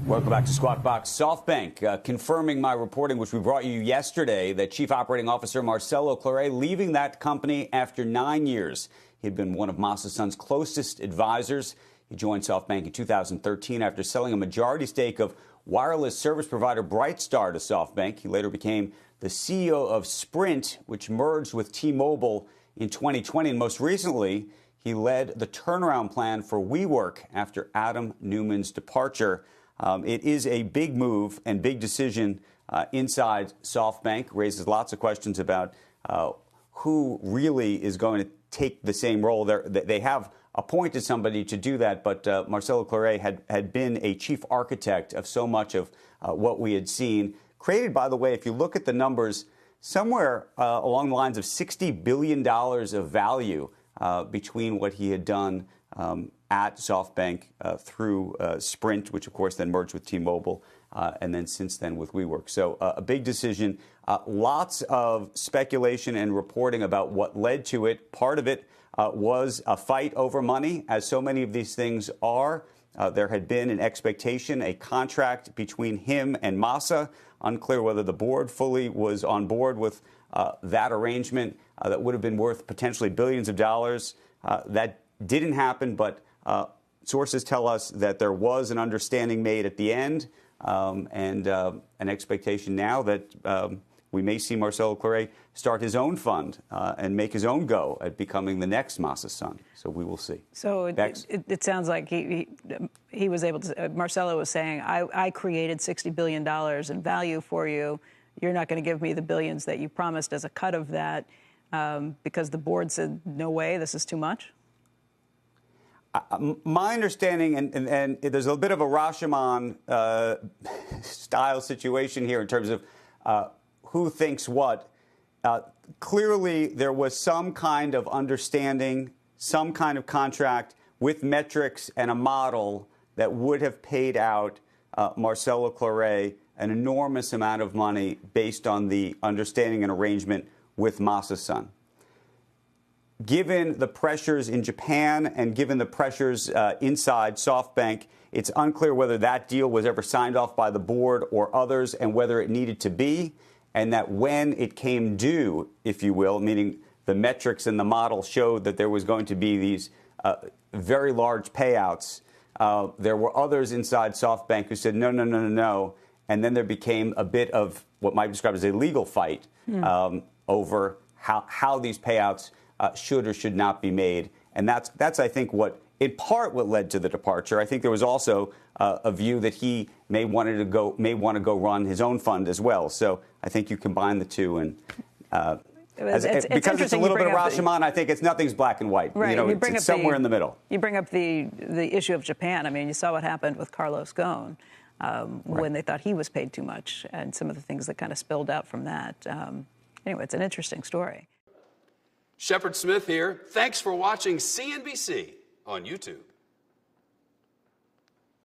Welcome back to Squawk Box. SoftBank confirming my reporting, which we brought you yesterday, that Chief Operating Officer Marcelo Claure leaving that company after 9 years. He had been one of Masa Son's closest advisors. He joined SoftBank in 2013 after selling a majority stake of wireless service provider Brightstar to SoftBank. He later became the CEO of Sprint, which merged with T-Mobile in 2020. And most recently, he led the turnaround plan for WeWork after Adam Neumann's departure. It is a big move and big decision inside SoftBank. Raises lots of questions about who really is going to take the same role. They have appointed somebody to do that, but Marcelo Claure had been a chief architect of so much of what we had seen. Created, by the way, if you look at the numbers, somewhere along the lines of $60 billion of value between what he had done at SoftBank through Sprint, which, of course, then merged with T-Mobile, and then since then with WeWork. So a big decision. Lots of speculation and reporting about what led to it. Part of it was a fight over money, as so many of these things are. There had been an expectation, a contract between him and Masa. Unclear whether the board fully was on board with that arrangement that would have been worth potentially billions of dollars. That didn't happen, but sources tell us that there was an understanding made at the end and an expectation now that we may see Marcelo Claure start his own fund and make his own go at becoming the next Masa Son. So we will see. So it sounds like he was able to, Marcelo was saying, I created $60 billion in value for you. You're not going to give me the billions that you promised as a cut of that because the board said, no way, this is too much? My understanding, and there's a bit of a Rashomon style situation here in terms of who thinks what. Clearly, there was some kind of understanding, some kind of contract with metrics and a model that would have paid out Marcelo Claure an enormous amount of money based on the understanding and arrangement with Masa Son. Given the pressures in Japan and given the pressures inside SoftBank, it's unclear whether that deal was ever signed off by the board or others and whether it needed to be, and that when it came due, if you will, meaning the metrics and the model showed that there was going to be these very large payouts, there were others inside SoftBank who said, no, no, no, no, no. And then there became a bit of what might be described as a legal fight over how these payouts should or should not be made. And that's I think, what led to the departure. I think there was also a view that he may want to go run his own fund as well. So I think you combine the two, and because it's a little bit of Rashomon, I think nothing's black and white. Right. You know, it's somewhere in the middle. You bring up the issue of Japan. I mean, you saw what happened with Carlos Ghosn when they thought he was paid too much, and some of the things that kind of spilled out from that. Anyway, it's an interesting story. Shepard Smith here. Thanks for watching CNBC on YouTube.